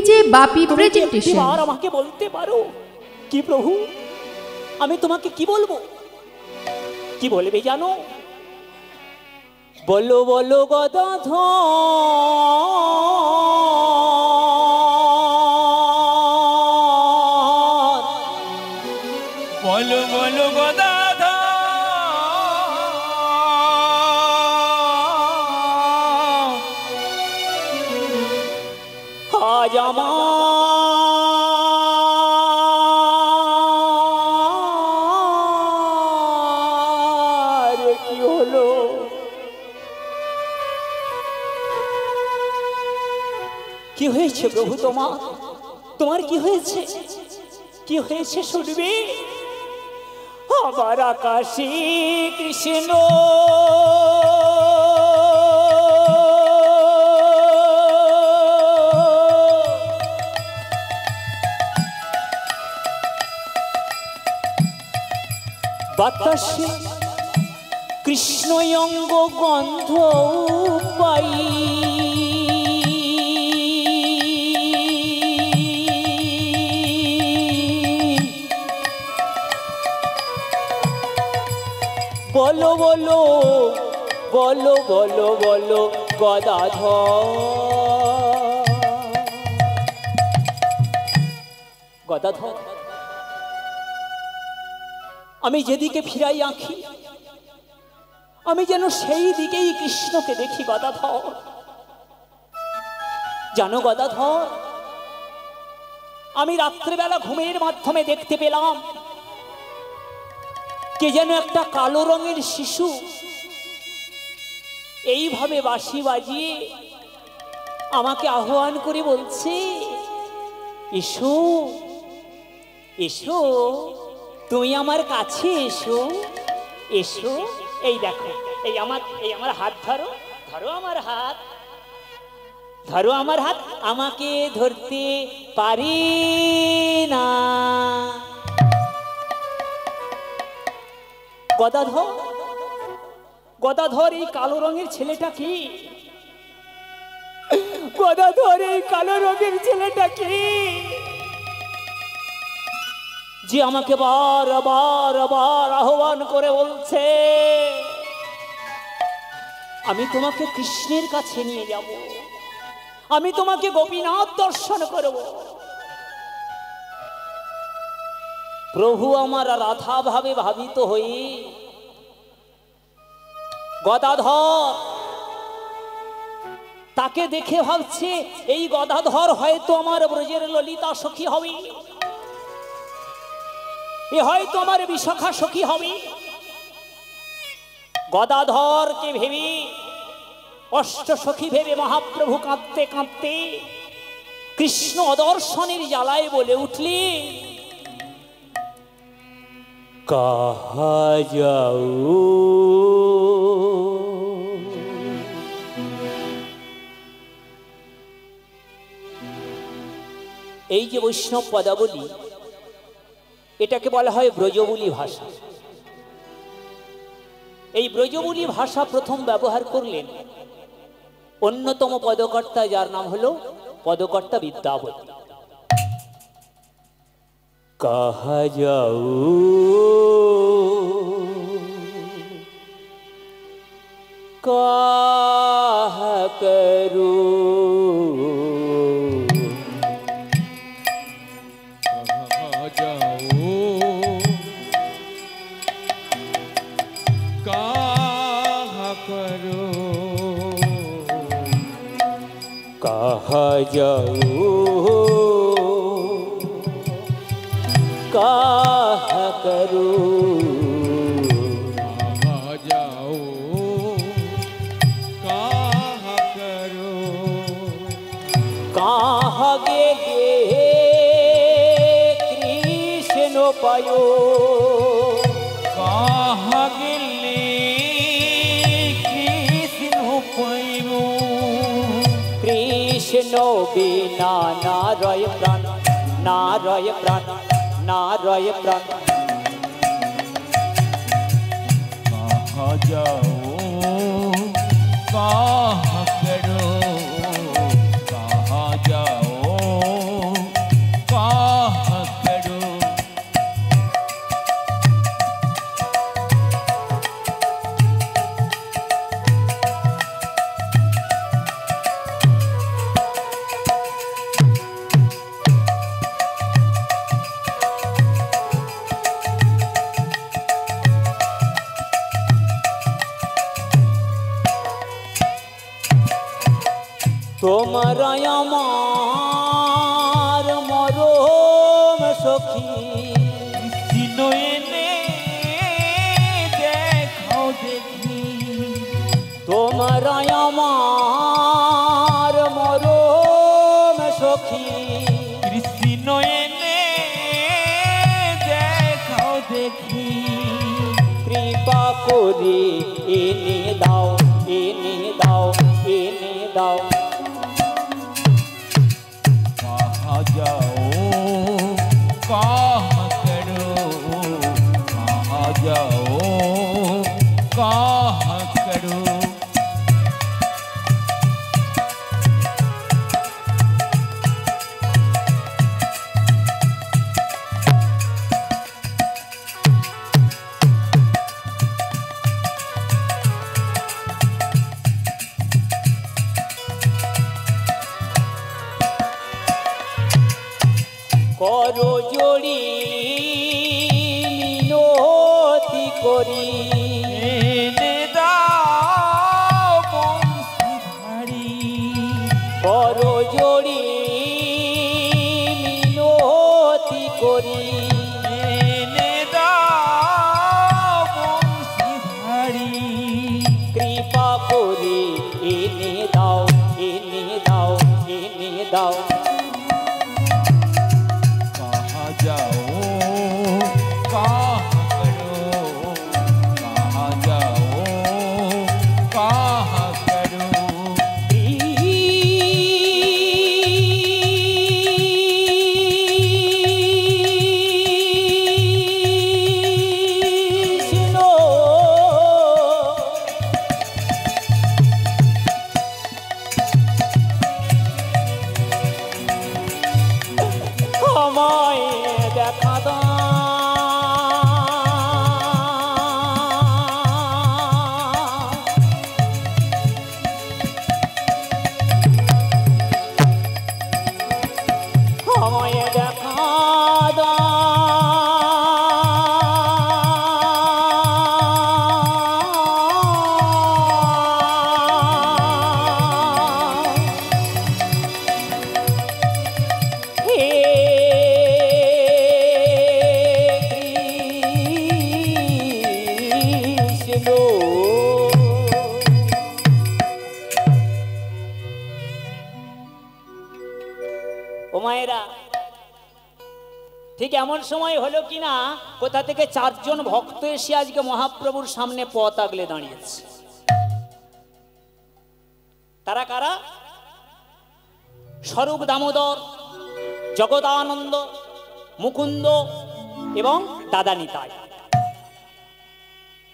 DJ বাপি presentation. আর আমাকে বলতে পারো কি প্রভু, আমি তোমাকে কি বলবো? কি বলবে জানো? বলো বলো গদাধর, বলো বলো গদাধর, আজ আমার কি হলো? কি হয়েছে প্রভু তোমার? তোমার কি হয়েছে? কি হয়েছে শুনবে? আবার আকাশে কৃষ্ণ বাতাসে কৃষ্ণ অঙ্গ গন্ধ পাই, বলো বলো বলো বলো বলো গদাধর। গদাধর, আমি যেদিকে ফিরাই আঁখি আমি যেন সেই দিকেই কৃষ্ণকে দেখি গদাধর। জানো গদাধর, আমি রাত্রেবেলা ঘুমের মাধ্যমে দেখতে পেলাম কে যেন একটা কালো রঙের শিশু এইভাবে বাঁশি বাজিয়ে আমাকে আহ্বান করে বলছে, এসো এসো, তুমি আমার কাছে এসো এসো। এই দেখো, এই আমার হাত ধরো, ধরো আমার হাত, ধরো আমার হাত। আমাকে ধরতে পারি না। গদাধর, গদাধর এই কালো রঙের ছেলেটা কি? গদাধর এই কালো রঙের ছেলেটা কি যে আমাকে বারবার আহ্বান করে বলছে আমি তোমাকে কৃষ্ণের কাছে নিয়ে যাব, আমি তোমাকে গোপীনাথ দর্শন করব। প্রভু আমার রাধা ভাবে ভাবিত হই গদাধর তাকে দেখে ভাবছে এই গদাধর হয়তো আমার ব্রজের ললিতা সখী হবে, এ হয়তো আমার বিশাখা সখী হবে। গদাধরকে ভেবে, অষ্ট সখী ভেবে মহাপ্রভু কাঁদতে কাঁদতে কৃষ্ণ অদর্শনের জ্বালায় বলে উঠলি, কাহা যাও এই যে বৈষ্ণব পদাবলী, এটাকে বলা হয় ব্রজবুলি ভাষা। এই ব্রজবুলি ভাষা প্রথম ব্যবহার করলেন অন্যতম পদকর্তা, যার নাম হলো পদকর্তা বিদ্যাপতি। কাহা যাও কাহা করু, কাহা যাও কাহা করু, কাহা যাও কাহা করো, কাহা গে গে কৃষ্ণ পায়ো, কাহা গেলে কৃষ্ণ পাইব, কৃষ্ণ বিনা না রয় প্রাণ, না রয় প্রাণ, না রয় প্রাণ। কাহা যাও কাহা করো, কাহা যাও সখী কৃষ্ণ এনে দেখাও দেখি তোমার আমার মরম সখী কৃষ্ণ এনে দেখাও দেখি কৃপা করে এনে দাও এনে দাও এনে দাও कहाँ जाओ कहाँ करो कहाँ जाओ कहाँ करो করো জড়ি মিনতি করি এনে দাও বংশীধারী করো জড়ি মিনতি করি এনে দাও বংশীধারী কৃপা করে এনে দাও এনে দাও এনে দাও कहाँ जाओ कहाँ करो कहाँ जाओ कहाँ करो কৃষ্ণ আমায় দেখা দাও আমায় দেখা দাও হে কৃষ্ণ ও মায়েরা ঠিক এমন সময় হলো কিনা কোথা থেকে চারজন ভক্ত এসে আজকে মহাপ্রভুর সামনে পথ আগলে দাঁড়িয়েছে। তারা কারা? স্বরূপ দামোদর, জগদানন্দ, মুকুন্দ এবং দাদা নিতাই।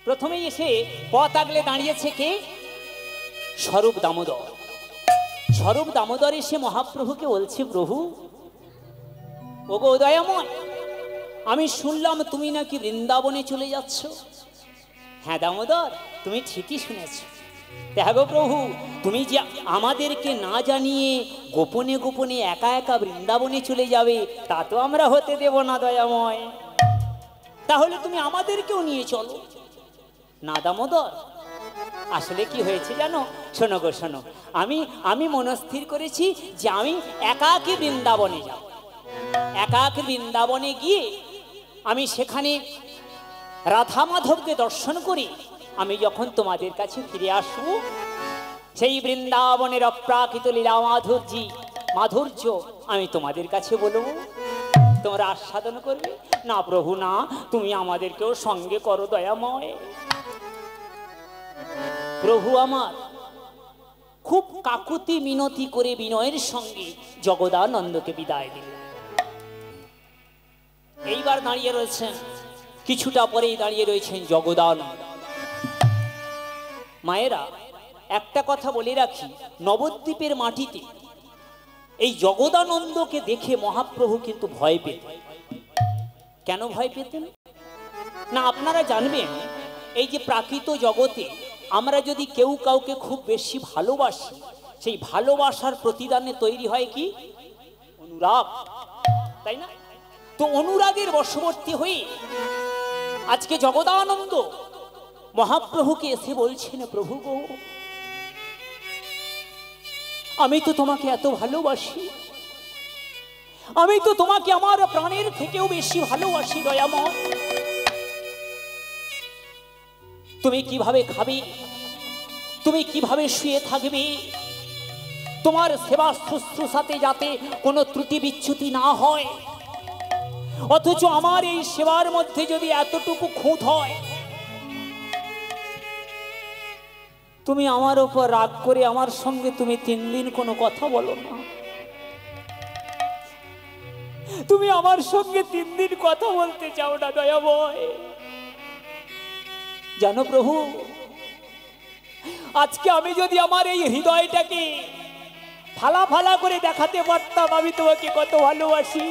প্রথমেই এসে পথ আগলে দাঁড়িয়েছে কে? স্বরূপ দামোদর। স্বরূপ দামোদর এসে মহাপ্রভুকে বলছে, প্রভু ওগো দয়াময়, আমি শুনলাম তুমি নাকি বৃন্দাবনে চলে যাচ্ছ। হ্যাঁ দামোদর, তুমি ঠিকই শুনেছ। দেখো প্রভু, তুমি যে আমাদেরকে না জানিয়ে গোপনে গোপনে একা একা বৃন্দাবনে চলে যাবে, তা তো আমরা হতে দেব না দয়াময়। তাহলে তুমি আমাদেরকেও নিয়ে চলো না দামোদর। আসলে কি হয়েছে জানো? শোনো গো শোনো, আমি মনস্থির করেছি যে আমি একাকী বৃন্দাবনে যাব। একাকী বৃন্দাবনে গিয়ে আমি সেখানে রাধা মাধবকে দর্শন করি। আমি যখন তোমাদের কাছে ফিরে আসব, সেই বৃন্দাবনের অপ্রাকৃত লীলা মাধুর্য আমি তোমাদের কাছে বলবো, তোমরা আস্বাদন করবে। না প্রভু না, তুমি আমাদেরকেও সঙ্গে করো দয়াময়। প্রভু আমার খুব কাকুতি মিনতি করে বিনয়ের সঙ্গে জগদানন্দকে বিদায় দিলেন। এইবার দাঁড়িয়ে রয়েছেন, কিছুটা পরেই দাঁড়িয়ে রয়েছেন জগদানন্দ। মায়েরা, একটা কথা বলে রাখি, নবদ্বীপের মাটিতে এই জগদানন্দকে দেখে মহাপ্রভু কিন্তু ভয় পেতেন। কেন ভয় পেতেন না আপনারা জানবেন, এই যে প্রাকৃত জগতে আমরা যদি কেউ কাউকে খুব বেশি ভালোবাসি, সেই ভালোবাসার প্রতিদানে তৈরি হয় কি? অনুরাগ, তাই না? তো অনুরাগের বশবর্তী হয়ে আজকে জগদানন্দ মহাপ্রভুকে এসে বলছেন, প্রভু গো, আমি তো তোমাকে এত ভালোবাসি, আমি তো তোমাকে আমার প্রাণের থেকেও বেশি ভালোবাসি দয়াময়। তুমি কিভাবে খাবে, তুমি কিভাবে শুয়ে থাকবে, তোমার সেবা শুশ্রূষাতে যাতে কোনো ত্রুটি বিচ্যুতি না হয়, অথচ আমার এই সেবার মধ্যে যদি এতটুকু খুঁত হয়, তুমি আমার উপর রাগ করে আমার সঙ্গে তুমি 3 দিন কোনো কথা বলো না। তুমি আমার সঙ্গে 3 দিন কথা বলতে চাও না দয়াময়। জানো প্রভু, আজকে আমি যদি আমার এই হৃদয়টাকে ফালা ফালা করে দেখাতে পারতাম আমি তোমাকে কত ভালোবাসি।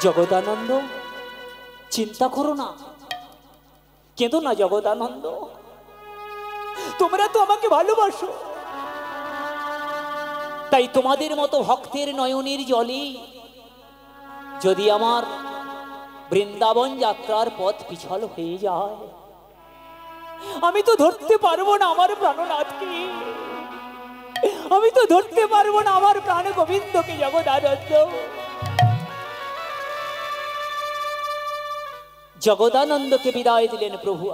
জগদানন্দ, চিন্তা করো না, কেঁদো না জগদানন্দ, তোমরা তো আমাকে ভালোবাসো, তাই তোমাদের মতো ভক্তের নয়নের জলে যদি আমার বৃন্দাবন যাত্রার পথ পিছল হয়ে যায়, আমি তো ধরতে পারবো না আমার প্রাণনাথকে, আমি তো ধরতে পারবো না আমার প্রাণ গোবিন্দকে। জগদানন্দ, জগদানন্দকে বিদায় দিলেন প্রভু।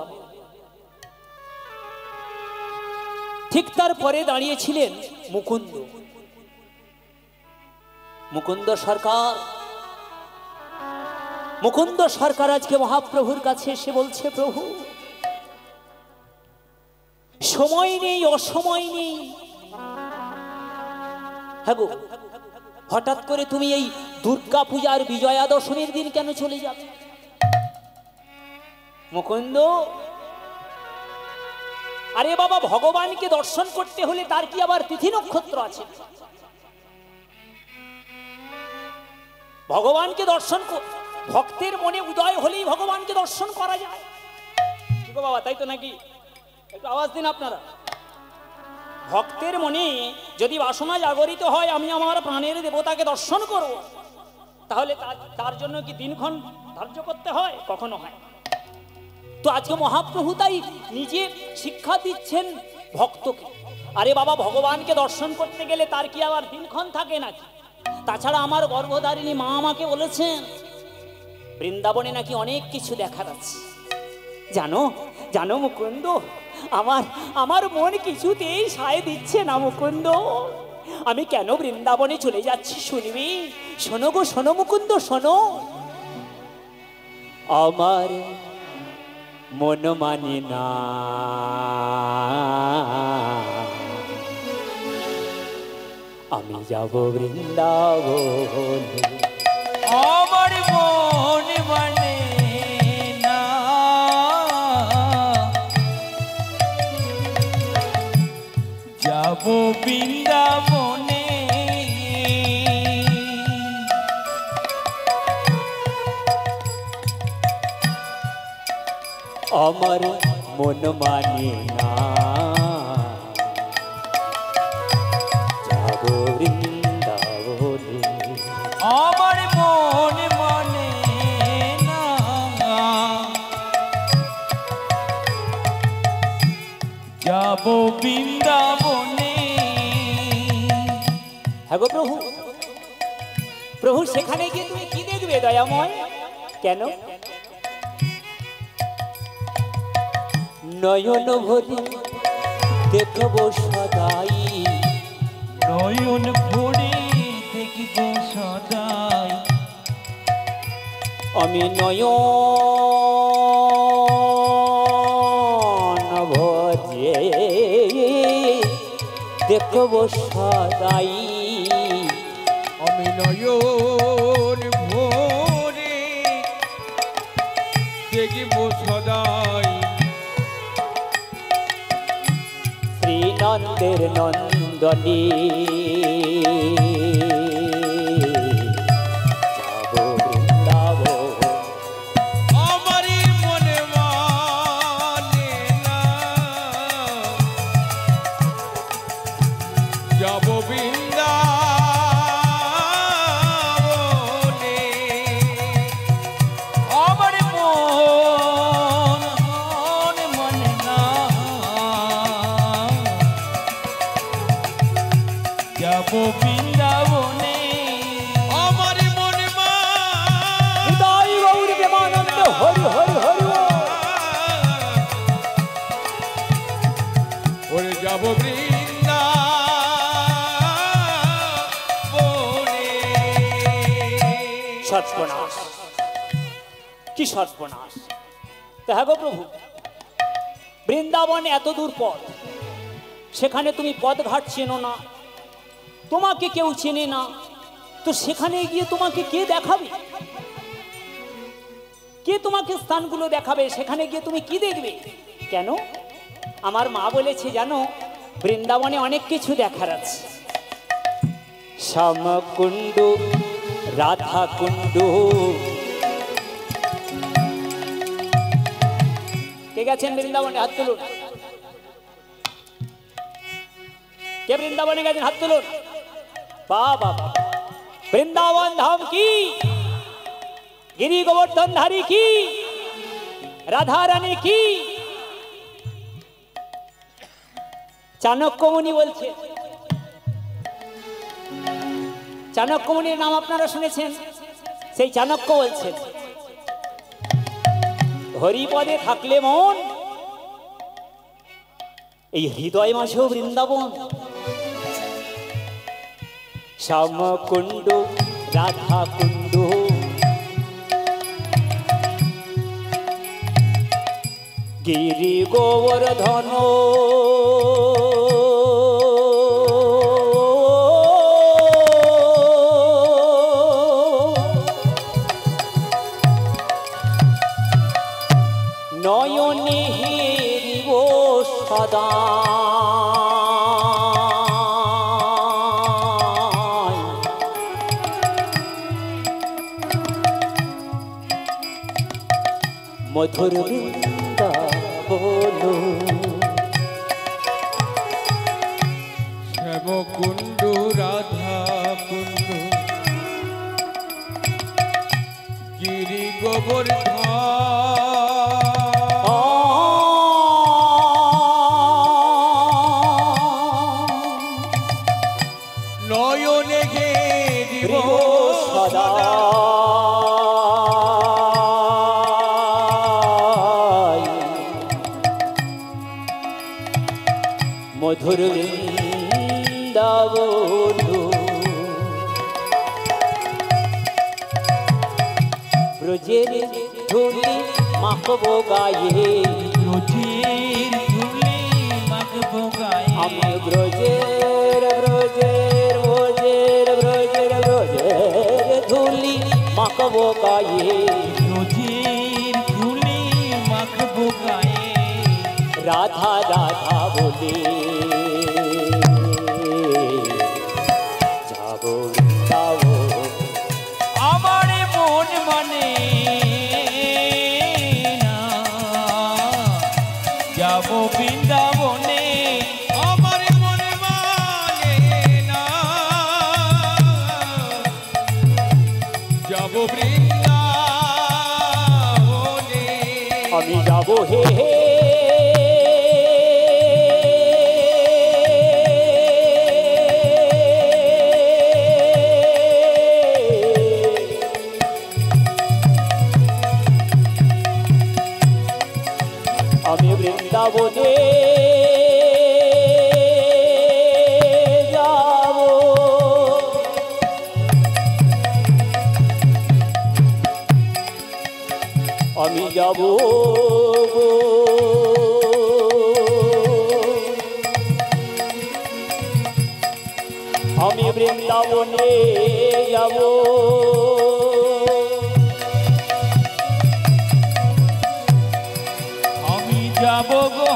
ঠিক তারপরে দাঁড়িয়েছিলেন মুকুন্দ। মুকুন্দ সরকার, মুকুন্দ সরকার আজকে মহাপ্রভুর কাছে এসে বলছে, প্রভু সময় নেই, অসময় নেই। হ্যাঁ গো, হঠাৎ করে তুমি এই দুর্গা পূজার বিজয়া দশমীর দিন কেন চলে যাবে? মুকুন্দ, আরে বাবা, ভগবানকে দর্শন করতে হলে তার কি আবার তিথি নক্ষত্র আছে? ভগবানকে দর্শন ভক্তের মনে উদয় হলেই ভগবানকে দর্শন করা যায়। কি গো বাবা, তাই তো নাকি? একটু আওয়াজ দিন আপনারা। ভক্তের মনে যদি বাসনা জাগরিত হয় আমি আমার প্রাণের দেবতাকে দর্শন করব, তাহলে তার জন্য কি দিনক্ষণ ধার্য করতে হয়? কখনো হয়। তো আজকে মহাপ্রভু তাই নিজে শিক্ষা দিচ্ছেন ভক্তকে। আরে বাবা, ভগবানকে দর্শন করতে গেলে তার কি আবার দিনক্ষণ থাকে নাকি? তাছাড়া আমার গর্ভধারিণী মা আমাকে বলেছেন বৃন্দাবনে নাকি অনেক কিছু দেখার আছে। জানো জানো মুকুন্দ, আমার মন কিছুতেই সায় দিচ্ছে না মুকুন্দ। আমি কেন বৃন্দাবনে চলে যাচ্ছি শুনবি? শোনো গো, শোনো মুকুন্দ, শোনো। আমার মন মানে না, আমি যাব বৃন্দাবনে। আমার মন মানে না, যাব বৃন্দাবনে। আমার মন মানে না, যাব বৃন্দাবনে। আমার মন মানে না, যাব বৃন্দাবনে। হ্যাঁ গো প্রভু, প্রভু সেখানে গিয়ে তুমি কি দেখবে দয়াময়? কেন? নয়ন ভরি দেখব সদাই, নয়ন ভরে দেখব সদাই। আমি নয়ন ভরে দেখব সদাই, আমি নয়ন ভরে দেখব সদাই। শ্রীনন্দের নন্দনী যাব বৃন্দাবন। আমারই মনে মানে না, যাব বৃন্দাবনে। আমার মন মানে না, যাব বৃন্দাবনে আমার মনে মা হৃদয় গৌর প্রেমানন্দ হরি হরি হরি ওরে যাব বৃন্দাবনে সর্বনাশ কি সর্বনাশ দেখা গো প্রভু বৃন্দাবন এত দূর পথ সেখানে তুমি পথঘাট চেনো না তোমাকে কেউ চেনে না তো সেখানে গিয়ে তোমাকে কে দেখাবে কে তোমাকে স্থানগুলো দেখাবে সেখানে গিয়ে তুমি কি দেখবে কেন আমার মা বলেছে জানো বৃন্দাবনে অনেক কিছু দেখার আছে শ্যামকুণ্ড রাধা কুণ্ড কে গেছেন বৃন্দাবনে হাত তুলুন কে বৃন্দাবনে গেছেন হাত তুলুন বাবা বৃন্দাবন ধাম কি গিরি গোবর্ধন ধারী কি রাধা রানী কি চাণক্যমণি বলছে চাণক্যমণির নাম আপনারা শুনেছেন সেই চাণক্য বলছেন হরিপদে থাকলে মন এই হৃদয় মাঝেও বৃন্দাবন শ্যামকুণ্ড রাধা কুণ্ড গিরি গোবর্ধন নয়নে হেরিব সদা মধুর বৃন্দাবন শ্যামকুণ্ড রাধা কুণ্ড গিরি গোবর্ধন নয়নে ঘেরিব সদা মধুর বৃন্দাবন ব্রজের ধুলি মাখবো গায়ে ব্রজের ধুলি মাখবো গায়ে আমি ব্রজের ব্রজের ব্রজের ব্রজের ব্রজের ধুলি মাখবো গায়ে ব্রজের ধুলি মাখবো গায়ে রাধা রাধা বলে যাব বৃন্দাবন আমার মন মানে না যাব বৃন্দাবনে আমার মন মানে না যাব বৃন্দাবনে আমি যাব হে হে আমি বৃন্দাবনে যাব আমি যাব আমি বৃন্দাবনে যাব আমি যাব গো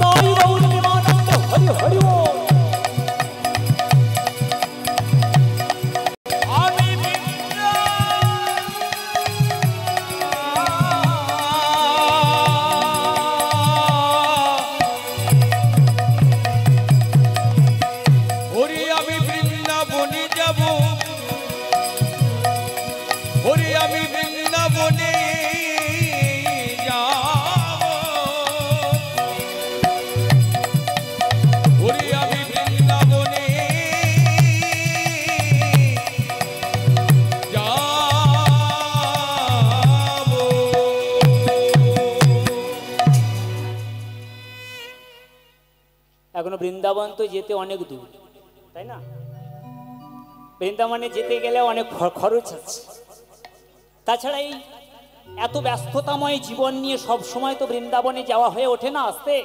হরি হরি আমি এখন বৃন্দাবন তো যেতে অনেক দূর, তাই না? বৃন্দাবনে যেতে গেলে অনেক খরচ আছে। তাছাড়া এই এত ব্যস্ততাময় জীবন নিয়ে সব সময় তো বৃন্দাবনে যাওয়া হয়ে ওঠে না আসতে।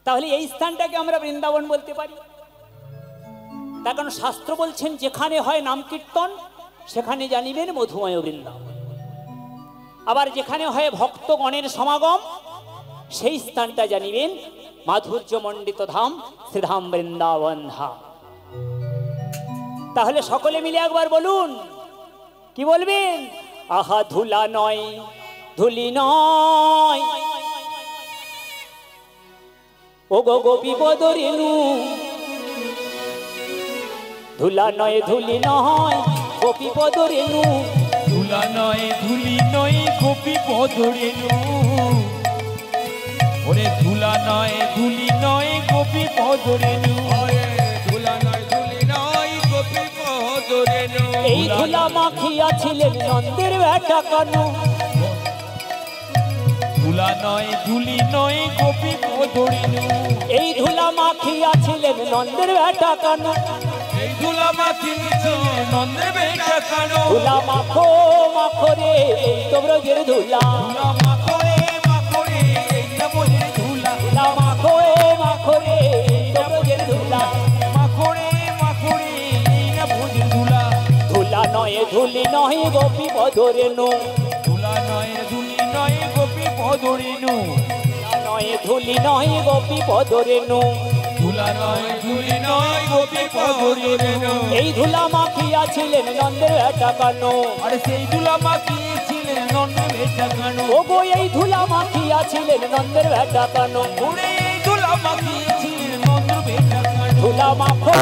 তাহলে এই স্থানটাকে আমরা বৃন্দাবন বলতে পারি। তার কারণ শাস্ত্র বলছেন যেখানে হয় নাম কীর্তন সেখানে জানিবেন মধুময় বৃন্দাবন। আবার যেখানে হয় ভক্তগণের সমাগম সেই স্থানটা জানিবেন মাধুর্যমণ্ডিত ধাম শ্রীধাম বৃন্দাবন ধাম। তাহলে সকলে মিলে একবার বলুন, কি বলবেন? আহা ধুলা নয় ধুলি নয় ও গো গোপী বদরেনু, ধুলা নয় ধুলি নয় গোপী বদরেনু, ধুলা নয় ধুলি নয় গোপী পদরেণু, ওরে ধুলা নয় ধুলি নয় গোপী পদরেণু, ধুলা নয় ধুলি নয় গোপী পদরেণু। এই ধুলা মাখিয়াছিলেন নন্দের বেটা কানু, ধুলা নয় ধুলি নয় গোপী পদরেণু, এই ধুলা মাখিয়াছিলেন নন্দের বেটা কানু, এই ধুলা মাখিয়েছে নন্দের বেটা কানু, ধুলা মাখো মাখো রে এই তো ব্রজের ধুলা, ধুলা মাখরে মাখরে এই না বোঝের ধুলা, ধুলা মাখো মাখো রে এই তো ব্রজের ধুলা, মাখরে মাখরে এই না বোঝের ধুলা, ধুলা নয় ধুলি নয় গোপী বদরেনু, ধুলা নয় ধুলি নয় গোপী পদরেণু, নয় ধুলি নয় গোপী বদরেনু, ধুলা নয় ধুলি নয় গোপী পদরেণু। এই ধুলা মাখিয়াছিলেন নন্দের বেটা কানু, আরে সেই ধুলা মাখিয়েছিলেন নন্দের বেটা কানু, ও গো এই ধুলা মাখিয়াছিলেন নন্দের বেটা কানু, ওরে এই ধুলা মাখিয়েছিলেন নন্দের বেটা কানু, ধুলা মাখো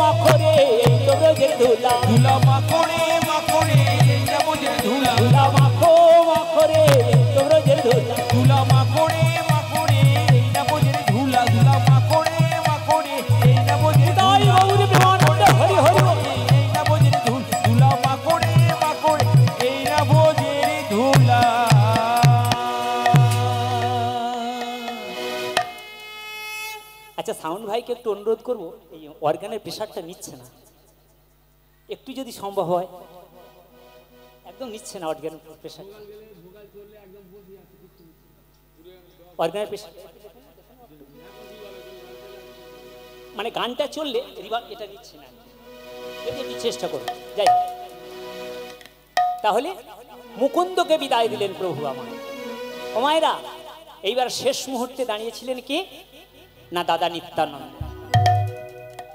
মাখো রে এই তো ব্রজের ধুলা, ধুলা মাখরে মাখরে এই না বোঝের ধুলা, ধুলা মাখো মাখো রে এই তো ব্রজের ধুলা, ধুলা মাখরে মাখরে এই না বোঝের ধুলা, ধুলা মাখরে মাখরে এই না বোঝের তাই ধুলা, গৌর প্রেমানন্দে হরি হরি বল। এই না বোঝের ধুলা মাখরে মাখরে এই না বোঝের ধুলা। আচ্ছা সাউন্ড ভাইকে একটু অনুরোধ করবো, এই অর্গানের প্রেশারটা নিচ্ছে না, একটু যদি সম্ভব হয়। একদম নিচ্ছে না অর্গানের প্রেশার, অর্গানের প্রেশার মানে গানটা চললে এটা নিচ্ছে না, যদি একটু চেষ্টা করুন। যাই হোক। তাহলে মুকুন্দকে বিদায় দিলেন প্রভু আমার। ও মায়েরা, এইবার শেষ মুহূর্তে দাঁড়িয়েছিলেন কে না দাদা নিত্যানন্দ।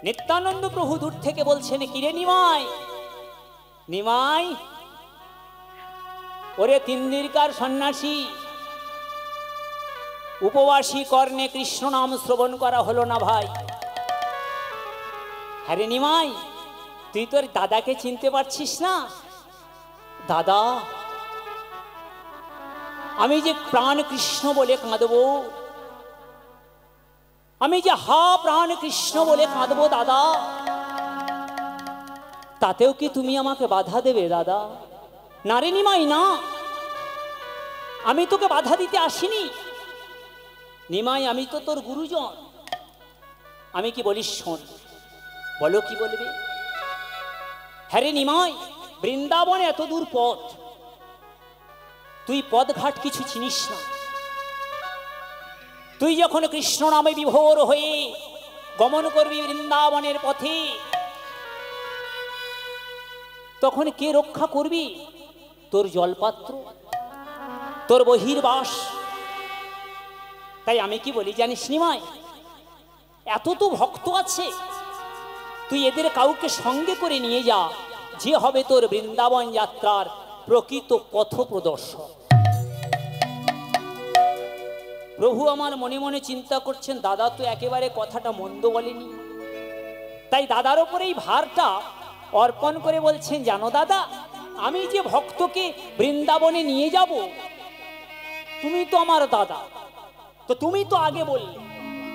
নিত্যানন্দ প্রভু দূর থেকে বলছেন, কিরে নিমাই নিমাই, ওরে তিন্দিরকার সন্ন্যাসী, উপবাসী কর্ণে কৃষ্ণ নাম শ্রবণ করা হলো না ভাই। হ্যাঁ রে নিমাই, তুই তোর দাদাকে চিনতে পারছিস না? দাদা, আমি যে প্রাণ কৃষ্ণ বলে কাঁদবো, আমি যে হা প্রাণ কৃষ্ণ বলে কাঁদবো দাদা, তাতেও কি তুমি আমাকে বাধা দেবে দাদা? না রে নিমাই না, আমি তোকে বাধা দিতে আসিনি নিমাই, আমি তো তোর গুরুজন। আমি কি বলিস শোন। বলো কি বলবে? হ্যাঁ রে নিমাই, বৃন্দাবনে এত দূর পথ, তুই পথঘাট কিছু চিনিস না। তুই যখন কৃষ্ণ নামে বিভোর হয়ে গমন করবি বৃন্দাবনের পথে, তখন কে রক্ষা করবি? তোর জলপাত্র, তোর বহির্বাস। তাই আমি কি বলি জানিস নিমাই, এত তো ভক্ত আছে, তুই এদের কাউকে সঙ্গে করে নিয়ে যা, যে হবে তোর বৃন্দাবন যাত্রার প্রকৃত পথ প্রদর্শক। প্রভু আমার মনে মনে চিন্তা করছেন, দাদা তো একেবারে কথাটা মন্দ বলেনি। তাই দাদার ওপরেই ভারটা অর্পণ করে বলছেন, জানো দাদা, আমি যে ভক্তকে বৃন্দাবনে নিয়ে যাব, তুমি তো আমার দাদা, তো তুমি তো আগে বললে,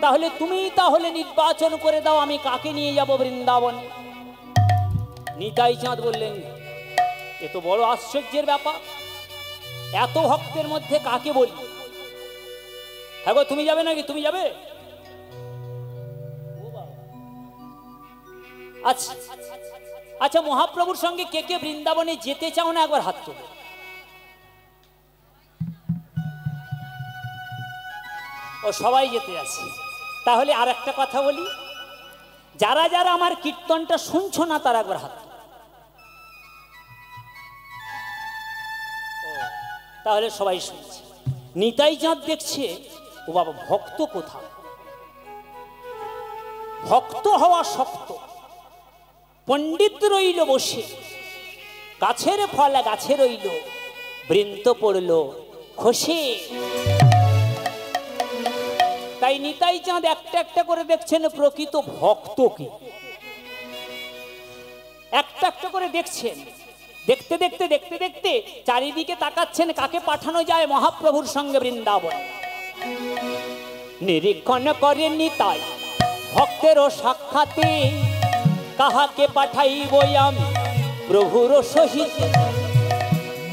তাহলে তুমি তাহলে নির্বাচন করে দাও আমি কাকে নিয়ে যাব বৃন্দাবনে। নিতাই চাঁদ বললেন, এ তো বড় আশ্চর্যের ব্যাপার, এত ভক্তের মধ্যে কাকে বলি? হ্যাঁ গো, তুমি যাবে নাকি? তুমি যাবে? আচ্ছা আচ্ছা, মহাপ্রভুর সঙ্গে কে কে বৃন্দাবনে যেতে চাও না একবার হাত তুলো। ও সবাই যেতে আছে। তাহলে আর একটা কথা বলি, যারা যারা আমার কীর্তনটা শুনছো না তারা একবার হাত তুলো। তাহলে সবাই শুনছে। নিতাই চাঁদ দেখছে, ও বাবা ভক্ত কোথাও, ভক্ত হওয়া শক্ত। পণ্ডিত রইল বসে, গাছের ফল গাছে রইল, বৃন্ত পড়ল খসে। তাই নিতাই চাঁদ একটা একটা করে দেখছেন প্রকৃত ভক্ত কি, একটা একটা করে দেখছেন। দেখতে দেখতে দেখতে দেখতে চারিদিকে তাকাচ্ছেন কাকে পাঠানো যায় মহাপ্রভুর সঙ্গে বৃন্দাবন। নিরীক্ষণ করেন নিতাই ভক্তেরও সাক্ষাতে, কাহাকে পাঠাইব আমি প্রভুর সহিত।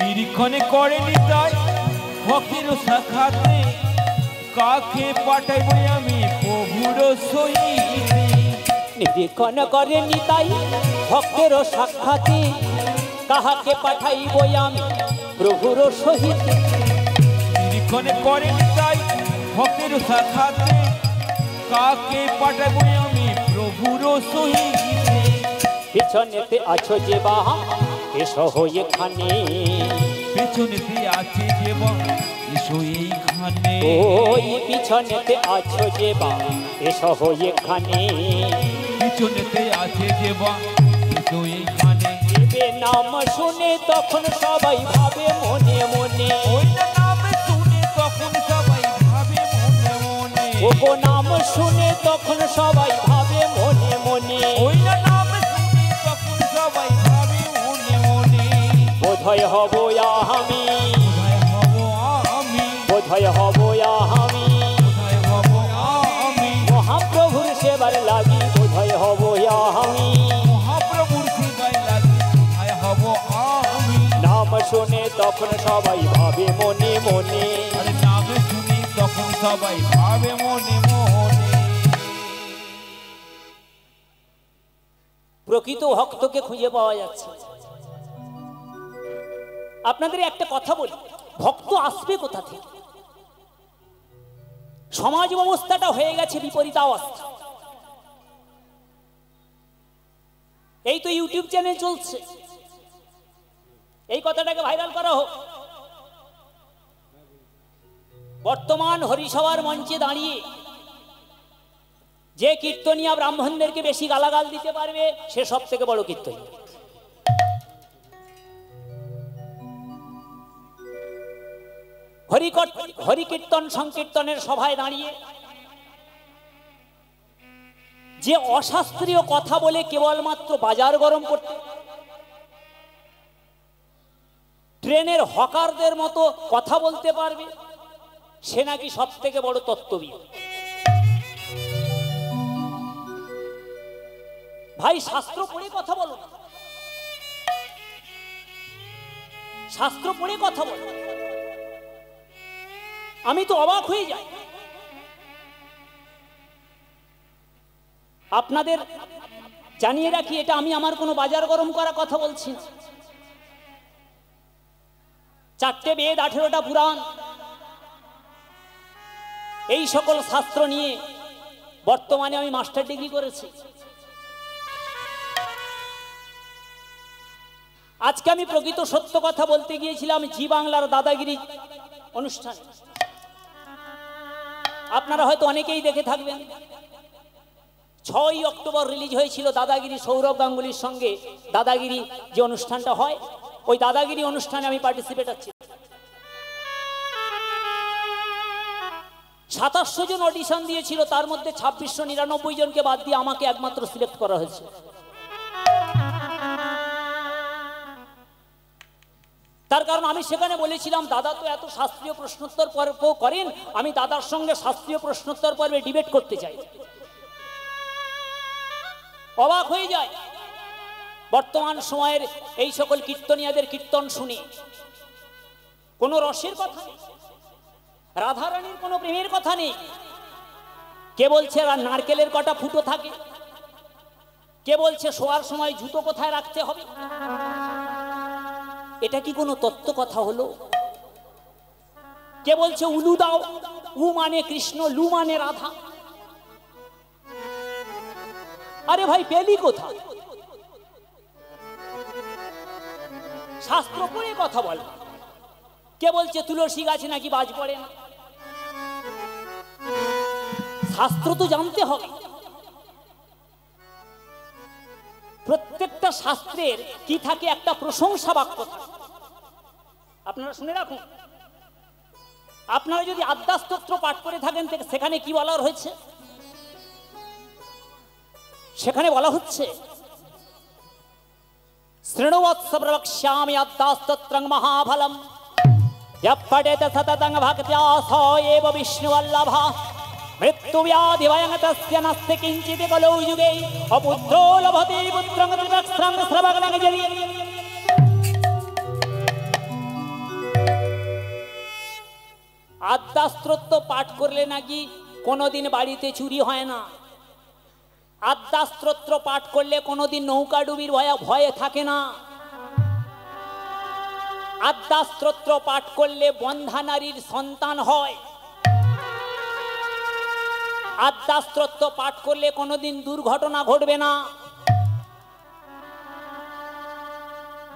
নিরীক্ষণ করে নিতাই ভক্তেরও সাক্ষাতে, কাকে পাঠাইব আমি প্রভুর সহিত। নিরীক্ষণ করে নিতাই ভক্তেরও সাক্ষাতে, কাহাকে পাঠাইব আমি প্রভুর সহিত। নিরীক্ষণ করে নিতাই ভক্তেরও সাক্ষাতে, কাকে পাঠাইব আমি প্রভুর সহিত। পিছনেতে আছো যে বাহা এসো এখানে, পেছনেতে আছে যে বা এসো এইখানে। ওই পিছনেতে আছো যে বা এসো এখানে, পিছনেতে আছে যে বা এসো এইখানে। যে নাম শুনে তখন সবাই ভাবে মনে মনে, ওই নাম শুনে তখন সবাই ভাবে মনে মনে। ও নাম শুনে তখন সবাই ভাবে মনে মনে, ওই নাম শুনে তখন সবাই ভাবে মনে মনে। বোধয় হব আমি, কোথায় হব আমি, বোধয় হব আমি, কোথায় হব আমি। মহাপ্রভুর সেবার লাগি বোধয় হব আমি। মহাপ্রভুর সেবায় লাগি কোথায় হব আমি। নাম শুনে তখন সবাই ভাবে মনে মনে, আরে নাম শুনি তখন সবাই ভাবে মনে মনে। প্রকৃত ভক্তকে খুঁজে পাওয়া যাচ্ছে। আপনাদের একটা কথা বলি, ভক্ত আসবে কোথা থেকে? সমাজ ব্যবস্থাটা হয়ে গেছে বিপরীত অবস্থা। এই তো ইউটিউব চ্যানেল চলছে, এই কথাটাকে ভাইরাল করা হোক। বর্তমান হরিসভার মঞ্চে দাঁড়িয়ে যে কীর্তনিয়া ব্রাহ্মণদেরকে বেশি গালাগাল দিতে পারবে সে সব থেকে বড় কীর্তনিয়া। হরি কীর্তন সংকীর্তনের সভায় দাঁড়িয়ে যে অশাস্ত্রীয় কথা বলে কেবলমাত্র বাজার গরম করতে, ট্রেনের হকারদের মতো কথা বলতে পারবে, সে নাকি সব থেকে বড় তত্ত্ববিদ। ভাই শাস্ত্র পড়ে কথা বলো, শাস্ত্র পড়ে কথা বলো। আমি তো অবাক হয়ে যাই। আপনাদের জানিয়ে রাখি, এটা আমি আমার কোনো বাজার গরম করা কথা বলছি না। 4টে বেদ, 18টা পুরাণ, এই সকল শাস্ত্র নিয়ে বর্তমানে আমি মাস্টার ডিগ্রি করেছি। আজকে আমি প্রকৃত সত্য কথা বলতে গিয়েছিলাম জি বাংলার দাদাগিরি অনুষ্ঠান। আপনারা হয়তো অনেকেই দেখে থাকবেন। 6ই অক্টোবর রিলিজ হয়েছিল দাদাগিরি, সৌরভ গাঙ্গুলির সঙ্গে দাদাগিরি যে অনুষ্ঠানটা হয়, ওই দাদাগিরি অনুষ্ঠানে আমি পার্টিসিপেট করছি। 2700 জন অডিশন দিয়েছিল, তার মধ্যে 2699 জনকে বাদ দিয়ে আমাকে একমাত্র সিলেক্ট করা হয়েছে। তার কারণ আমি সেখানে বলেছিলাম, দাদা তো এত শাস্ত্রীয় প্রশ্নোত্তর পর্ব করেন, আমি দাদার সঙ্গে শাস্ত্রীয় প্রশ্নোত্তর পর্বে ডিবেট করতে চাই। অবাক হয়ে যায় বর্তমান সময়ের এই সকল কীর্তনিয়াদের কীর্তন শুনে। কোনো রসের কথা নেই, রাধারানীর কোনো প্রেমের কথা নেই। কে বলছে নারকেলের কটা ফুটো থাকে, কে বলছে শোয়ার সময় জুতো কোথায় রাখতে হবে? এটা কি কোনো তত্ত্ব কথা হলো? কে বলছে উলু দাও, উ মানে কৃষ্ণ, লু মানে রাধা? আরে ভাই পেলি কোথায়? শাস্ত্র পড়ে কথা বল। কে বলছে তুলসী গাছে নাকি বাজ পড়ে না? শাস্ত্র তো জানতে হবে। প্রত্যেকটা শাস্ত্রের কি থাকে? একটা প্রশংসা বাক্য থাকে। আপনারা শুনে রাখুন, আপনারা যদি আদ্যাস্তোত্র পাঠ করে থাকেন সেখানে কি বলা হয়েছে? সেখানে বলা হচ্ছে শৃণুবৎস প্রবক্ষ্যামি আদ্যাস্তোত্রং মহাফলম यः पठेत सततं भक्त्या स एव विष्णुवल्लभः मृत्युव्याधि भयं तस्य नास्ति किञ्चित् कलौ युगे अपुत्रो लभते पुत्रं त्रिवक्त्रं श्रवणं जरि। আদ্যাস্তোত্র পাঠ করলে নাকি কোনোদিন বাড়িতে চুরি হয় না। আদ্যাস্তোত্র পাঠ করলে কোনোদিন নৌকা ডুবির ভয়ে থাকে না। আদ্যাস্তোত্র পাঠ করলে বন্ধা নারীর সন্তান হয়। আদ্যাস্তোত্র পাঠ করলে কোনোদিন দুর্ঘটনা ঘটবে না।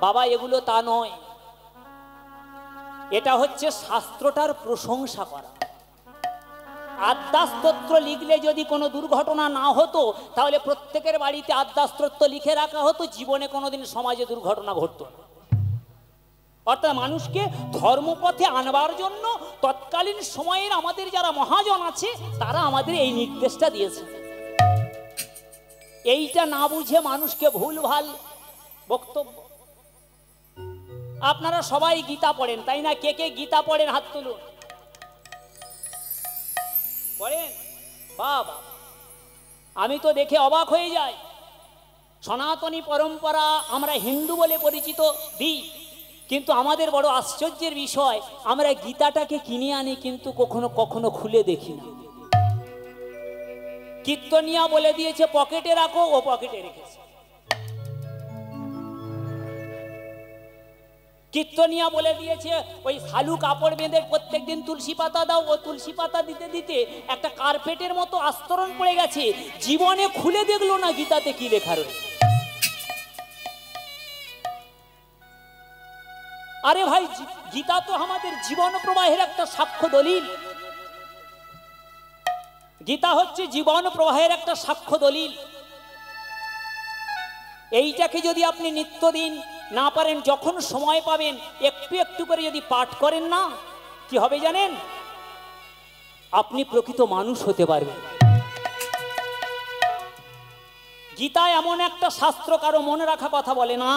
বাবা এগুলো তা নয়, এটা হচ্ছে শাস্ত্রটার প্রশংসা করা। আদ্যাস্তোত্র লিখলে যদি কোনো দুর্ঘটনা না হতো তাহলে প্রত্যেকের বাড়িতে আদ্যাস্তোত্র লিখে রাখা হতো, জীবনে কোনোদিন সমাজে দুর্ঘটনা ঘটতো না। অর্থাৎ মানুষকে ধর্মপথে আনবার জন্য তৎকালীন সময়ের আমাদের যারা মহাজন আছে তারা আমাদের এই নির্দেশটা দিয়েছে। এইটা না বুঝে মানুষকে ভুলভাল বক্তব্য। আপনারা সবাই গীতা পড়েন তাই না? কে কে গীতা পড়েন হাত তুলুন। পড়েন? বাবা, আমি তো দেখে অবাক হয়ে যাই। সনাতনী পরম্পরা আমরা হিন্দু বলে পরিচিত দিই, কিন্তু আমাদের বড় আশ্চর্যের বিষয় আমরা গীতাটাকে কিনে আনি কিন্তু কখনো কখনো খুলে দেখি না। কীর্তনিয়া বলে দিয়েছে পকেটে রাখো, ও পকেটে রেখেছে। কীর্তনিয়া বলে দিয়েছে ওই শালু কাপড় বেঁধে প্রত্যেকদিন তুলসী পাতা দাও, ও তুলসী পাতা দিতে দিতে একটা কার্পেটের মতো আস্তরণ পড়ে গেছে, জীবনে খুলে দেখলো না গীতাতে কি লেখা রয়েছে। আরে ভাই, গীতা তো আমাদের জীবন প্রবাহের একটা সাক্ষ্য দলিল। গীতা হচ্ছে জীবন প্রবাহের একটা সাক্ষ্য দলিল। এইটাকে যদি আপনি নিত্যদিন না পারেন, যখন সময় পাবেন একটু একটু করে যদি পাঠ করেন না, কি হবে জানেন? আপনি প্রকৃত মানুষ হতে পারবেন। গীতা এমন একটা শাস্ত্র কারো মনে রাখা কথা বলে না।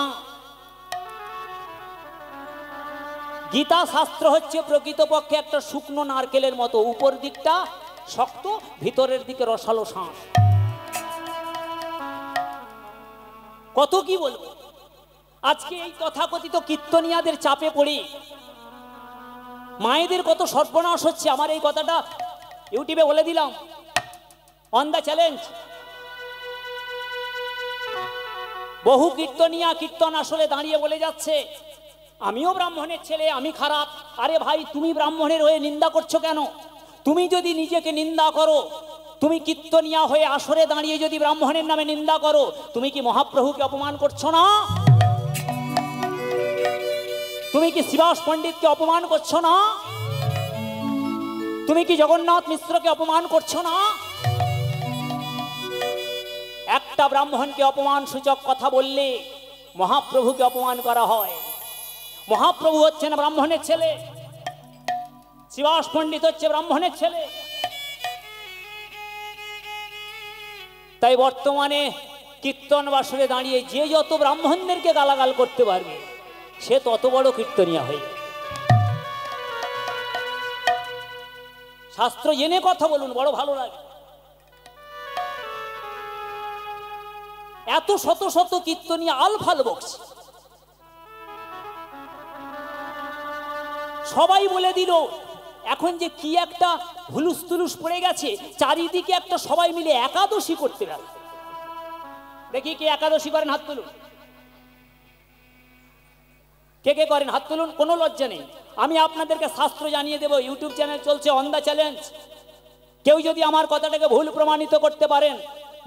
গীতা শাস্ত্র হচ্ছে প্রকৃতপক্ষে একটা শুকনো নারকেলের মতো, উপর দিকটা শক্ত, ভিতরের দিকে রসালো শাঁস। কত কি বলবো। আজকে এই তথাকথিত কীর্তনিয়াদের চাপে পড়ি মায়েদের কত সর্বনাশ হচ্ছে। আমার এই কথাটা ইউটিউবে বলে দিলাম, অন দ্য চ্যালেঞ্জ। বহু কীর্তনিয়া কীর্তন আসলে দাঁড়িয়ে বলে যাচ্ছে আমিও ব্রাহ্মণের ছেলে, আমি খারাপ। আরে ভাই, তুমি ব্রাহ্মণের হয়ে নিন্দা করছো কেন? তুমি যদি নিজেকে নিন্দা করো, তুমি কীর্তনিয়া হয়ে আসরে দাঁড়িয়ে যদি ব্রাহ্মণের নামে নিন্দা করো, তুমি কি মহাপ্রভুকে অপমান করছো না? তুমি কি শ্রীবাস পণ্ডিতকে অপমান করছো না? তুমি কি জগন্নাথ মিশ্রকে অপমান করছো না? একটা ব্রাহ্মণকে অপমান সূচক কথা বললে মহাপ্রভুকে অপমান করা হয়। মহাপ্রভু হচ্ছেন ব্রাহ্মণের ছেলে, শ্রীবাস পণ্ডিত হচ্ছে ব্রাহ্মণের ছেলে। তাই বর্তমানে কীর্তন বাসরে দাঁড়িয়ে যে যত ব্রাহ্মণদেরকে গালাগাল করতে পারবে সে তত বড় কীর্তনিয়া হয়ে। শাস্ত্র জেনে কথা বলুন, বড় ভালো লাগে। এত শত শত কীর্তনিয়া আলফাল বকছে, সবাই বলে দিল। এখন যে কি একটা হুলুস তুলুস পড়ে গেছে, চারিদিকে একটা সবাই মিলে একাদশী করতে গেল। দেখি কে একাদশী করেন, হাত তুলুন। কে কে করেন হাত তুলুন, কোনো লজ্জা নেই। আমি আপনাদেরকে শাস্ত্র জানিয়ে দেব, ইউটিউব চ্যানেল চলছে অন দ্য চ্যালেঞ্জ। কেউ যদি আমার কথাটাকে ভুল প্রমাণিত করতে পারেন,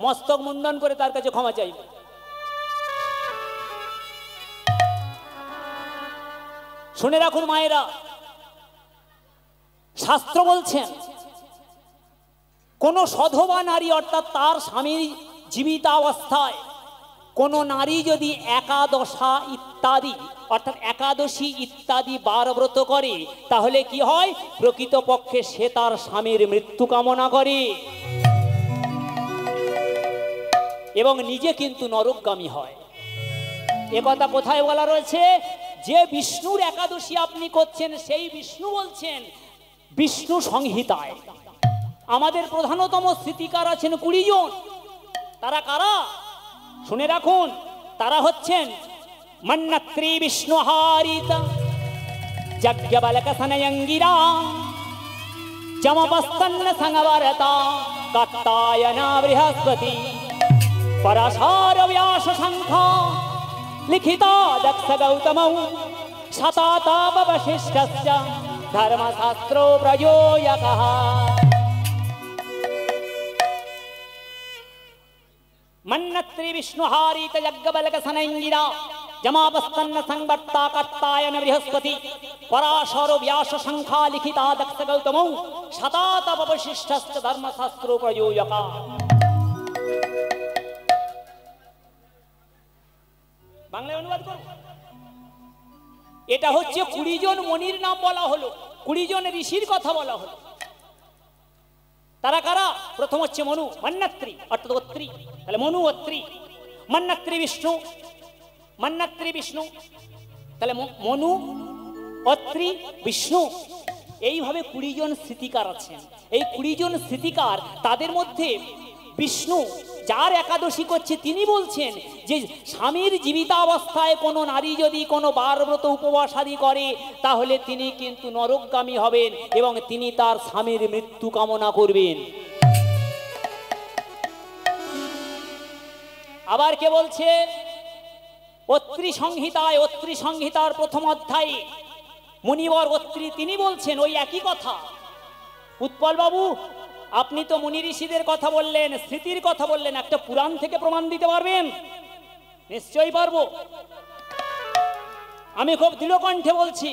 মস্তক মুন্ডন করে তার কাছে ক্ষমা চাইব। শুনে রাখুন মায়েরা, শাস্ত্র বলছেন কোন সধবা নারী অর্থাৎ তার স্বামীর জীবিতাবস্থায় কোন নারী যদি একাদশা ইত্যাদি অর্থাৎ একাদশী ইত্যাদি বার ব্রত করে, তাহলে কি হয়? প্রকৃতপক্ষে সে তার স্বামীর মৃত্যু কামনা করে এবং নিজে কিন্তু নরকগামী হয়। এ কথা কোথায় বলা রয়েছে? যে বিষ্ণুর একাদশী আপনি করছেন সেই বিষ্ণু বলছেন বিষ্ণু সংহিতায়। আমাদের প্রধানতম স্মৃতিকার আছেন 20 জন। তারা কারা? শুনে রাখুন, তারা হচ্ছেন মন্নত্রী বিষ্ণুহারিতা যজ্ঞবলকসনয়ঙ্গিরা যমপস্তন্ন সংবরতা কাত্তায়না বৃহস্পতি পরাশর ব্যাস শঙ্খা লিখিতা দক্ষ গৌতমৌ শতাতাপ বশিষ্ঠস্য ধর্মশাস্ত্রো প্রয়োজকः। मन्नत्री विष्णुहारीत यज्ञबलक सनैंगिरा जमापस्तन्न संवर्ता कर्तायन बृहस्पति पराशरो व्यास शंखा लिखिता दक्ष गौतमौ शतातप वशिष्ठश्च धर्मशास्त्रो प्रयोजका। বাংলায় অনুবাদ করব। এটা হচ্ছে 20 জন মনির নাম বলা হলো, 20 জন ঋষির কথা বলা হলো। তারা কারা? প্রথম হচ্ছে মনু, মন্নত্রী অর্থাৎ অত্রি, তাহলে মনু অত্রি। মন্নত্রী বিষ্ণু, মন্নত্রী বিষ্ণু, তাহলে মনু অত্রি বিষ্ণু। এইভাবে 20 জন স্মৃতিকার আছেন। এই 20 জন স্মৃতিকার, তাদের মধ্যে বিষ্ণু যার একাদশী করছে তিনি বলছেন যে স্বামীর জীবিতাবস্থায় কোনো নারী যদি কোনো বারব্রত উপবাস আদি করে, তাহলে তিনি কিন্তু নরকগামী হবেন এবং তিনি তার স্বামীর মৃত্যু কামনা করবেন। আবার কে বলছে? অত্রি সংহিতায়, অত্রি সংহিতার প্রথম অধ্যায়ে মুনিবর অত্রি তিনি বলছেন ওই একই কথা। উৎপল বাবু, আপনি তো মুনি ঋষিদের কথা বললেন, স্মৃতির কথা বললেন, একটা পুরাণ থেকে প্রমাণ দিতে পারবেন? নিশ্চয়ই পারবো। আমি খুব দৃঢ়কণ্ঠে বলছি,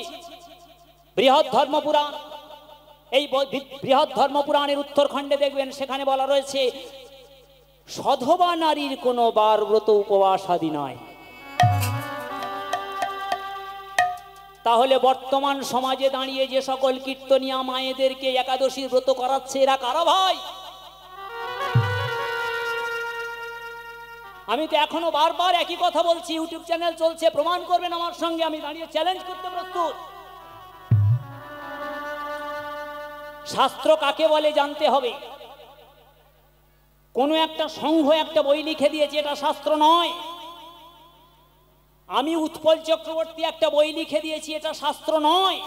বৃহৎ ধর্মপুরাণ, এই বৃহৎ ধর্মপুরাণের উত্তরখণ্ডে দেখবেন সেখানে বলা রয়েছে সধবা নারীর কোনো বারব্রত উপবাস আদি নয়। তাহলে বর্তমান সমাজে দাঁড়িয়ে যে সকল কীর্তনিয়া মায়েদেরকে একাদশীর ব্রত করাচ্ছে, এরা কারা ভাই? আমি তো এখনো বারবার একই কথা বলছি, ইউটিউব চ্যানেল চলছে, প্রমাণ করবেন আমার সঙ্গে, আমি দাঁড়িয়ে চ্যালেঞ্জ করতে প্রস্তুত। শাস্ত্র কাকে বলে জানতে হবে। কোনো একটা সংঘ একটা বই লিখে দিয়েছে, এটা শাস্ত্র নয়। আমি উৎপল চক্রবর্তী একটা বই লিখে দিয়েছি, এটা শাস্ত্র নয়।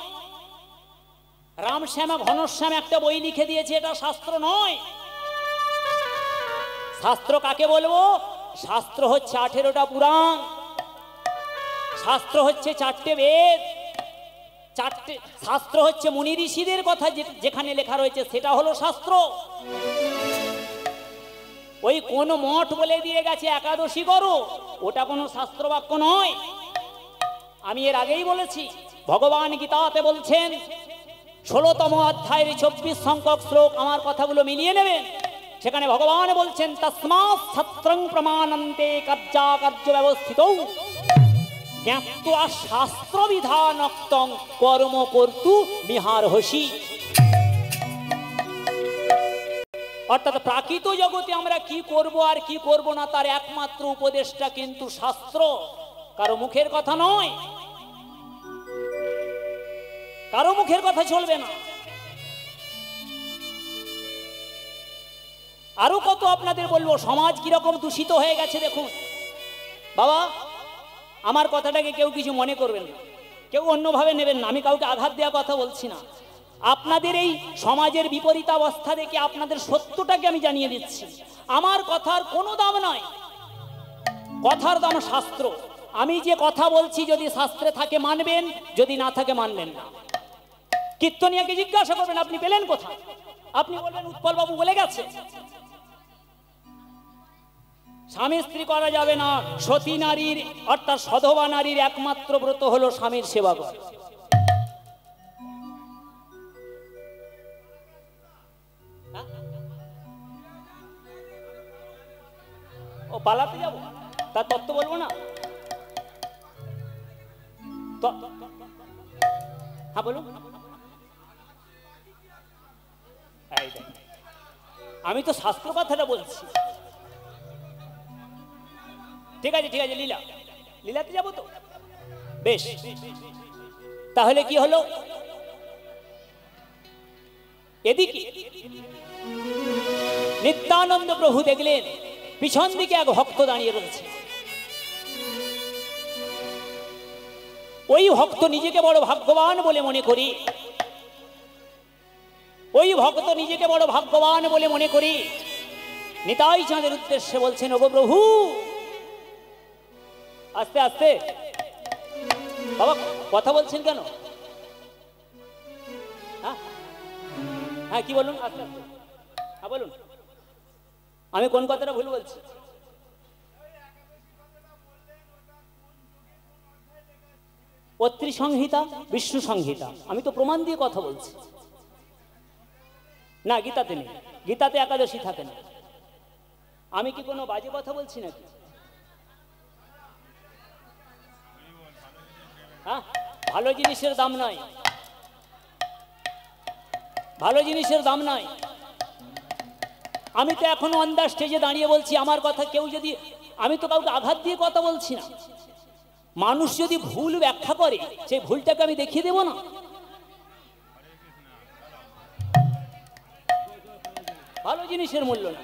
রামশ্যাম ঘনশ্যাম একটা বই লিখে দিয়েছে, এটা শাস্ত্র নয়। শাস্ত্র কাকে বলবো? শাস্ত্র হচ্ছে 18টা পুরাণ, শাস্ত্র হচ্ছে 4টে বেদ, শাস্ত্র হচ্ছে মুনি ঋষিদের কথা যেখানে লেখা রয়েছে সেটা হলো শাস্ত্র। ওই কোন মঠ বলে দিয়ে গেছে একাদশী করো, ওটা কোনো শাস্ত্র বাক্য নয়। আমি এর আগেই বলেছি, ভগবান গীতাতে বলছেন 16তম অধ্যায়ের 24 সংখ্যক শ্লোক, আমার কথাগুলো মিলিয়ে নেবেন। সেখানে ভগবান বলছেন তস্মাৎ শাস্ত্রং প্রমাণন্তে কার্যাকার্য ব্যবস্থিতৌ জ্ঞাত্বা শাস্ত্র বিধানক্তং কর্ম কর্তু মিহারহসি। অর্থাৎ প্রাকৃত জগতে আমরা কি করব আর কি করব না তার একমাত্র উপদেশটা কিন্তু শাস্ত্র, কারো মুখের কথা নয়, কারো মুখের কথা চলবে না। আরো কত আপনাদের বলবো, সমাজ কিরকম দূষিত হয়ে গেছে দেখুন। বাবা, আমার কথাটাকে কেউ কিছু মনে করবেন না, কেউ অন্যভাবে নেবেন না, আমি কাউকে আঘাত দেওয়া কথা বলছি না। আপনাদের এই সমাজের বিপরীতাবস্থা দেখে আপনাদের সত্যটাকে আমি জানিয়ে দিচ্ছি। আমার কথার কোনো দাম নাই। কথার দাম শাস্ত্র। আমি যে কথা বলছি যদি শাস্ত্রে থাকে মানবেন, যদি না থাকে মানবেন না। কীর্তনিয়াকে জিজ্ঞাসা করবেন আপনি পেলেন কোথায়, আপনি বলবেন উৎপল বাবু বলে গেছে। স্বামী স্ত্রী করা যাবে না, সতী নারীর অর্থাৎ সধবা নারীর একমাত্র ব্রত হলো স্বামীর সেবা করা। ও পালাতে যাবো, তার তত্ত্ব বলবো না? হ্যাঁ বলুন। আমি তো শাস্ত্র কথাটা বলছি। ঠিক আছে ঠিক আছে, লীলা লীলাতে যাবো তো, বেশ। তাহলে কি হলো, এদিকে নিত্যানন্দ প্রভু দেখলেন পিছন দিকে এক ভক্ত দাঁড়িয়ে রয়েছে। ওই ভক্ত নিজেকে বড় ভাগ্যবান বলে মনে করি, ওই ভক্ত নিজেকে বড় ভাগ্যবান বলে মনে করি নিতাই চাঁদের উদ্দেশ্যে বলছেন, ওগো প্রভু। আস্তে আস্তে বাবা কথা বলছেন কেন? হ্যাঁ হ্যাঁ কি বলুন, আস্তে আস্তে হ্যাঁ বলুন। আমি কোন কথাটা ভুল বলছি? পত্রী সংহিতা, বিষ্ণু সংহিতা, আমি তো প্রমাণ দিয়ে কথা বলছি না। গীতাতে নেই, গীতাতে একাদশী থাকে না। আমি কি কোনো বাজে কথা বলছি নাকি? হ্যাঁ, ভালো জিনিসের দাম নাই, ভালো জিনিসের দাম নাই। আমি তো এখনো অন দ্য স্টেজে দাঁড়িয়ে বলছি আমার কথা। কেউ যদি, আমি তো কাউকে আঘাত দিয়ে কথা বলছি না। মানুষ যদি ভুল ব্যাখ্যা করে সেই ভুলটাকে আমি দেখিয়ে দেব না? ভালো জিনিসের মূল্য না।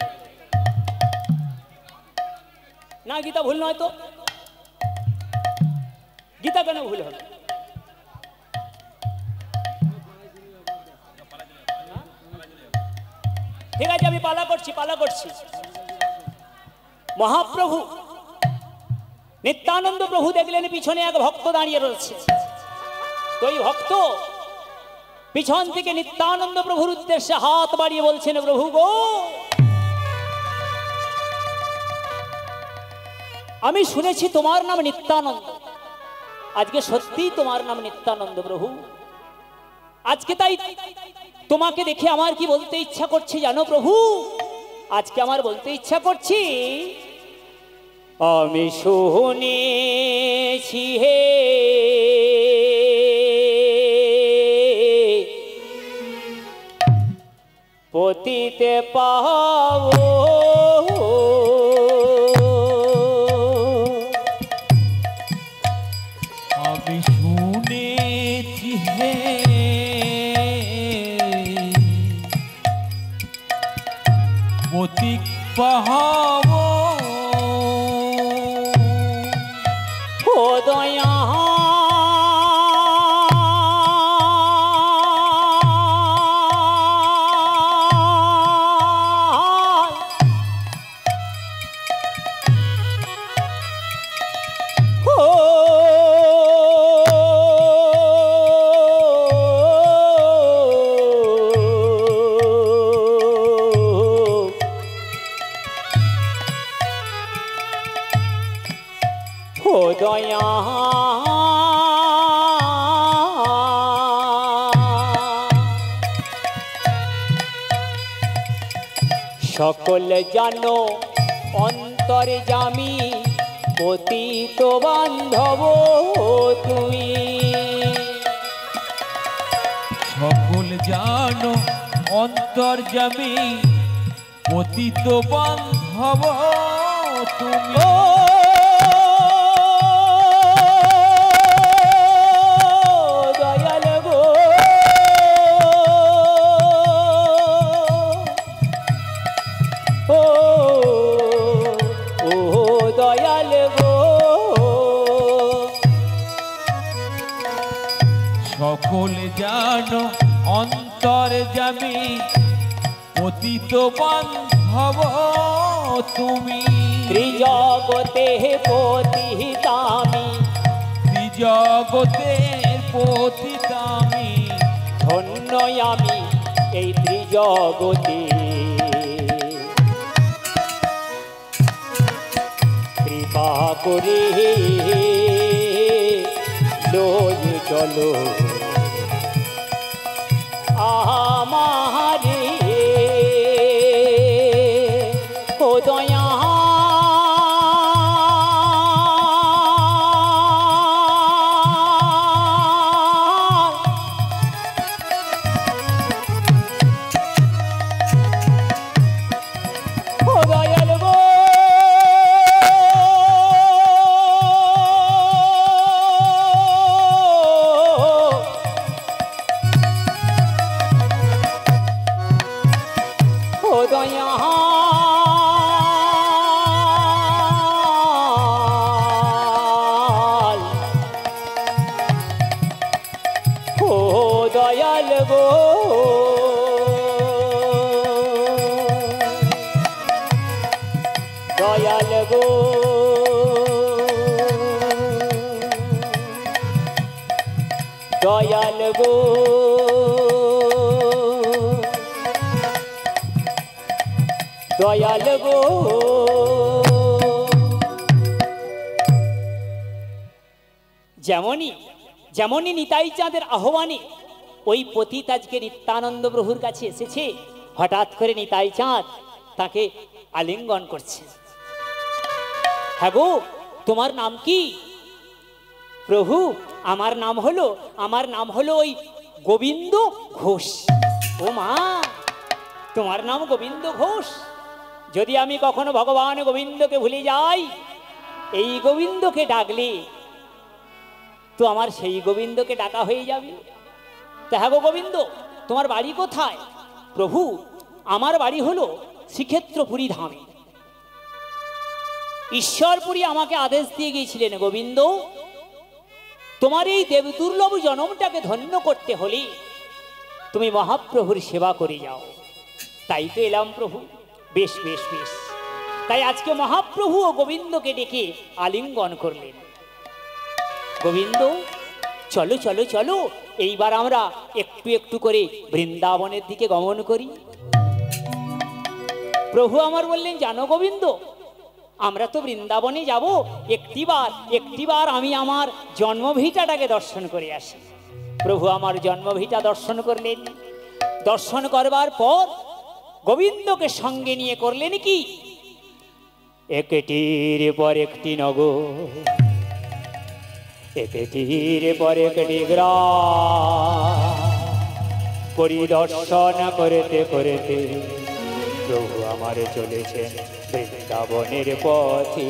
না গীতা ভুল নয় তো? গীতা কেন ভুল হবে? ঠিক আছে আমি পালা করছি, পালা করছি। মহাপ্রভু নিত্যানন্দ প্রভু দেখলেন পিছনে এক ভক্ত দাঁড়িয়ে রয়েছে। তো এই ভক্ত পিছন থেকে নিত্যানন্দ প্রভুর উদ্দেশ্যে হাত বাড়িয়ে বলছেন, প্রভু গো, আমি শুনেছি তোমার নাম নিত্যানন্দ। আজকে সত্যি তোমার নাম নিত্যানন্দ প্রভু। আজকে তাই তোমাকে দেখে আমার কি বলতে ইচ্ছা করছে জানো প্রভু? আজকে আমার বলতে ইচ্ছা করছি, আমি শুনেছি হে পতিতে পাবো, আমি শুনেছি হে পতিত পাবো, ও দয়া দয়া সকল জানো অন্তর্যামী পতিত বান্ধব তুমি। সকল জানো অন্তর্যামী পতিত বান্ধব তুমি। সকল জানো অন্তর্যামী পতিত বান্ধব তুমি। ত্রিজগতে পতিতামি, ত্রিজগতের পতিতামি, ধন্য আমি এই ত্রিজগতে। কৃপা করে লয়ে চলো আমারে ও দয়া। দয়াল গো দয়াল গো দয়াল গো দয়াল গো। যেমনই যেমনই নিতাই চাঁদের আহ্বানে ওই পতিত আজকে নিত্যানন্দ প্রভুর কাছে এসেছে, হঠাৎ করে নিতাই চাঁদ তাকে আলিঙ্গন করছে। হ্যাঁ গো, তোমার নাম কি? প্রভু, আমার নাম হলো ওই গোবিন্দ ঘোষ। ও মা, তোমার নাম গোবিন্দ ঘোষ? যদি আমি কখনো ভগবান গোবিন্দকে ভুলে যাই, এই গোবিন্দকে ডাকলে তো আমার সেই গোবিন্দকে ডাকা হয়ে যাবে। তা হ্যাঁ গো গোবিন্দ, তোমার বাড়ি কোথায়? প্রভু, আমার বাড়ি হলো শ্রীক্ষেত্রপুরী ধামে। ঈশ্বরপুরী আমাকে আদেশ দিয়ে গিয়েছিলেন, গোবিন্দ তোমার এই দেবদুর্লভ জনমটাকে ধন্য করতে হলে তুমি মহাপ্রভুর সেবা করে যাও। তাই তো এলাম প্রভু। বেশ বেশ বেশ। তাই আজকে মহাপ্রভু ও গোবিন্দকে ডেকে আলিঙ্গন করলেন। গোবিন্দ চলো চলো চলো, এইবার আমরা একটু একটু করে বৃন্দাবনের দিকে গমন করি। প্রভু আমার বললেন, জানো গোবিন্দ, আমরা তো বৃন্দাবনে যাব, একটিবার আমি আমার জন্মভিটাটাকে দর্শন করে আসি। প্রভু আমার জন্মভিটা দর্শন করলেন। দর্শন করবার পর গোবিন্দকে সঙ্গে নিয়ে করলেন কি, একটির পর একটি নগর, একটির পর একটি গ্রাম পরিদর্শন করতে করতে প্রভু আমার চলেছেন বৃন্দাবনের পথে।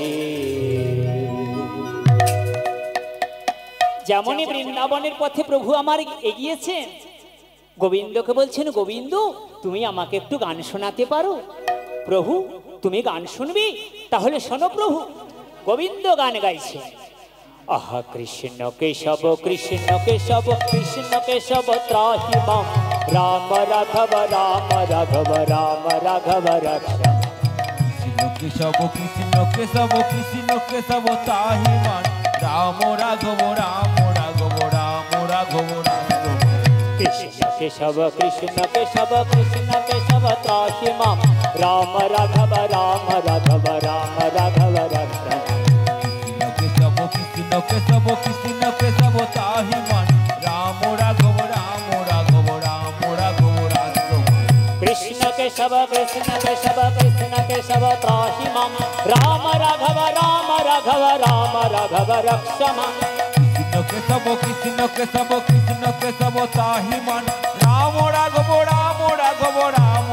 যেমনই বৃন্দাবনের পথে প্রভু আমার এগিয়েছেন, গোবিন্দকে বলছেন, গোবিন্দ তুমি আমাকে একটু গান শোনাতে পারো? প্রভু, তুমি গান শুনবে? তাহলে শোনো প্রভু। গোবিন্দ গান গাইছে, আহা কৃষ্ণ কেশব কৃষ্ণ কেশব কৃষ্ণ কেশব ত্রাহি মাম, রাম রাঘব রাম রাঘব রাম রাঘব রক্ষ। কৃষ্ণ কেশব কৃষ্ণ কেশব কৃষ্ণ কেশব ত্রাহি মাম, রাম রাঘব রাম রাঘব রাম রাঘব রাঘব। কৃষ্ণ কেশব কৃষ্ণ কেশব কৃষ্ণ কেশব ত্রাহি মাম, রাম রাঘব রাম রাঘব রাম রাঘব রক্ষ। কৃষ্ণ কেশব কৃষ্ণ কেশব ত্রাহি মাম, রাম রাঘব রাম রাঘব রাম রাঘব রাঘব। কৃষ্ণ কেশব কৃষ্ণ কেশব কৃষ্ণ কেশব ত্রাহি মাম, রাম রাঘব রাম রাঘব রাম রাঘব রক্ষ মাম। কৃষ্ণ কেশব কৃষ্ণ কেশব কৃষ্ণ কেশব ত্রাহি মাম, রাম রাঘব রাম রাঘব রাম